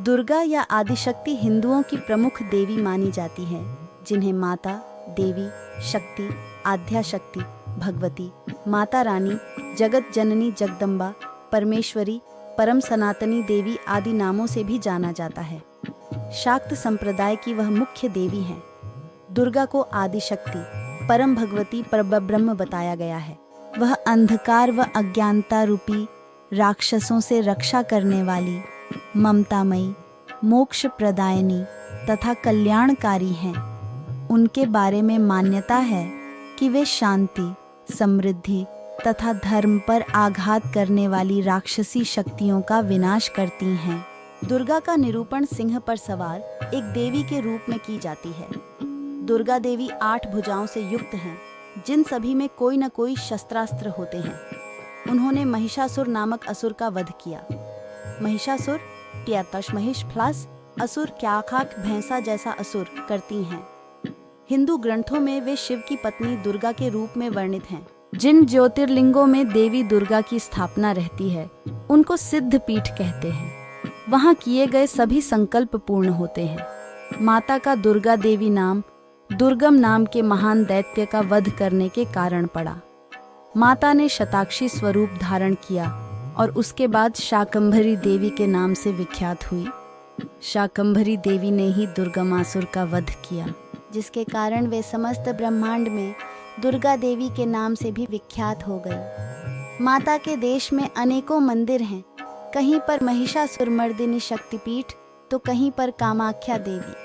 दुर्गा या आदिशक्ति हिंदुओं की प्रमुख देवी मानी जाती है, जिन्हें माता, देवी, शक्ति, आद्याशक्ति, भगवती, माता रानी, जगत जननी जगदम्बा, परमेश्वरी, परम सनातनी देवी आदि नामों से भी जाना जाता है। शाक्त संप्रदाय की वह मुख्य देवी हैं। दुर्गा को आदिशक्ति, परम भगवती, परब्रह्म बताया गया है। वह अंधकार व अज्ञानता रूपी राक्षसों से रक्षा करने वाली, ममतामयी, मोक्ष प्रदायिनी तथा कल्याणकारी हैं। उनके बारे में मान्यता है कि वे शांति, समृद्धि तथा धर्म पर आघात करने वाली राक्षसी शक्तियों का विनाश करती हैं। दुर्गा का निरूपण सिंह पर सवार एक देवी के रूप में की जाती है। दुर्गा देवी 8 भुजाओं से युक्त हैं, जिन सभी में कोई न कोई शस्त्रास्त्र होते हैं। उन्होंने महिषासुर नामक असुर का वध किया। महिषासुर ट्यातश महिष प्लस असुर क्याखाक भैंसा जैसा असुर करती हैं। हिंदू ग्रंथों में वे शिव की पत्नी दुर्गा के रूप में वर्णित हैं। जिन ज्योतिर्लिंगों में देवी दुर्गा की स्थापना रहती है, उनको सिद्ध पीठ कहते हैं। वहां किए गए सभी संकल्प पूर्ण होते हैं। माता का दुर्गा देवी नाम दुर्गम नाम के महान दैत्य का वध करने के कारण पड़ा। माता ने शताक्षी स्वरूप धारण किया और उसके बाद शाकंभरी देवी के नाम से विख्यात हुई। शाकंभरी देवी ने ही दुर्गमासुर का वध किया, जिसके कारण वे समस्त ब्रह्मांड में दुर्गा देवी के नाम से भी विख्यात हो गई। माता के देश में अनेकों मंदिर हैं, कहीं पर महिषासुरमर्दिनी शक्तिपीठ तो कहीं पर कामाख्या देवी।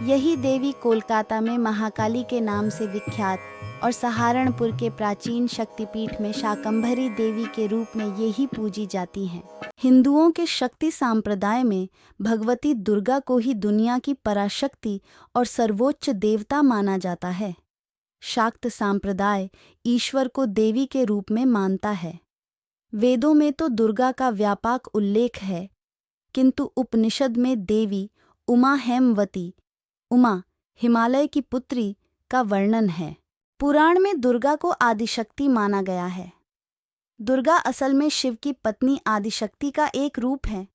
यही देवी कोलकाता में महाकाली के नाम से विख्यात और सहारनपुर के प्राचीन शक्तिपीठ में शाकंभरी देवी के रूप में यही पूजी जाती हैं। हिंदुओं के शक्ति संप्रदाय में भगवती दुर्गा को ही दुनिया की पराशक्ति और सर्वोच्च देवता माना जाता है। शाक्त संप्रदाय ईश्वर को देवी के रूप में मानता है। वेदों में तो दुर्गा का व्यापक उल्लेख है, किंतु उपनिषद में देवी उमा हेमवती, उमा हिमालय की पुत्री का वर्णन है। पुराण में दुर्गा को आदिशक्ति माना गया है। दुर्गा असल में शिव की पत्नी आदिशक्ति का एक रूप है।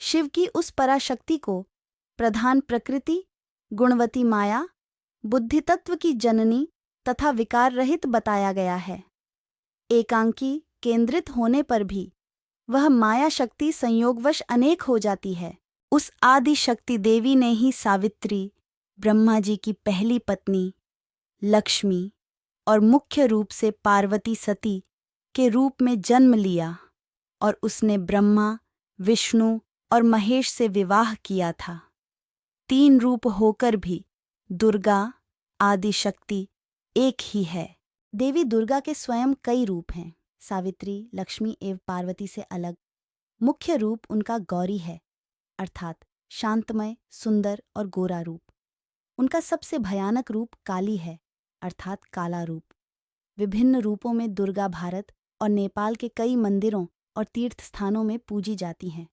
शिव की उस पराशक्ति को प्रधान प्रकृति, गुणवती माया, बुद्धि तत्व की जननी तथा विकार रहित बताया गया है। एकांकी केंद्रित होने पर भी वह माया शक्ति संयोगवश अनेक हो जाती है। उस आदि शक्ति देवी ने ही सावित्री, ब्रह्मा जी की पहली पत्नी, लक्ष्मी और मुख्य रूप से पार्वती सती के रूप में जन्म लिया और उसने ब्रह्मा, विष्णु और महेश से विवाह किया था। 3 रूप होकर भी दुर्गा आदि शक्ति एक ही है। देवी दुर्गा के स्वयं कई रूप हैं। सावित्री, लक्ष्मी एवं पार्वती से अलग मुख्य रूप उनका गौरी है, अर्थात शांतमय, सुंदर और गोरा रूप। उनका सबसे भयानक रूप काली है, अर्थात काला रूप। विभिन्न रूपों में दुर्गा भारत और नेपाल के कई मंदिरों और तीर्थ स्थानों में पूजी जाती हैं।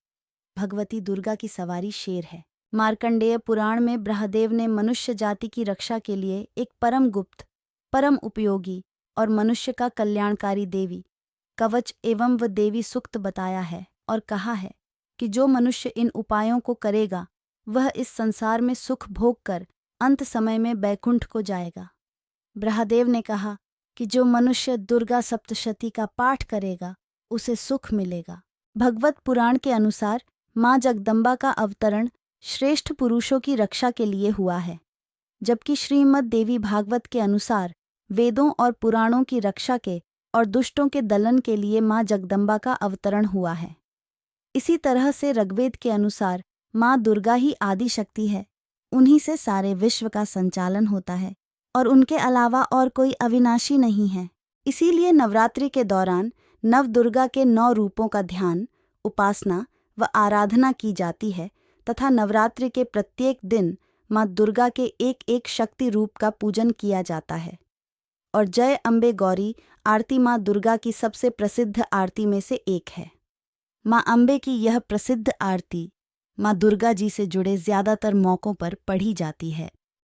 भगवती दुर्गा की सवारी शेर है। मार्कंडेय पुराण में ब्रह्मदेव ने मनुष्य जाति की रक्षा के लिए एक परम गुप्त, परम उपयोगी और मनुष्य का कल्याणकारी देवी कवच एवं व देवी सुक्त बताया है और कहा है कि जो मनुष्य इन उपायों को करेगा वह इस संसार में सुख भोग कर अंत समय में बैकुंठ को जाएगा। ब्रह्मदेव ने कहा कि जो मनुष्य दुर्गा सप्तशती का पाठ करेगा उसे सुख मिलेगा। भगवत पुराण के अनुसार माँ जगदम्बा का अवतरण श्रेष्ठ पुरुषों की रक्षा के लिए हुआ है, जबकि श्रीमद् देवी भागवत के अनुसार वेदों और पुराणों की रक्षा के और दुष्टों के दलन के लिए माँ जगदम्बा का अवतरण हुआ है। इसी तरह से ऋग्वेद के अनुसार माँ दुर्गा ही आदि शक्ति है। उन्हीं से सारे विश्व का संचालन होता है और उनके अलावा और कोई अविनाशी नहीं है। इसीलिए नवरात्रि के दौरान नव दुर्गा के 9 रूपों का ध्यान, उपासना व आराधना की जाती है तथा नवरात्रि के प्रत्येक दिन माँ दुर्गा के एक एक शक्ति रूप का पूजन किया जाता है। और जय अम्बे गौरी आरती माँ दुर्गा की सबसे प्रसिद्ध आरती में से एक है। माँ अम्बे की यह प्रसिद्ध आरती माँ दुर्गा जी से जुड़े ज्यादातर मौकों पर पढ़ी जाती है।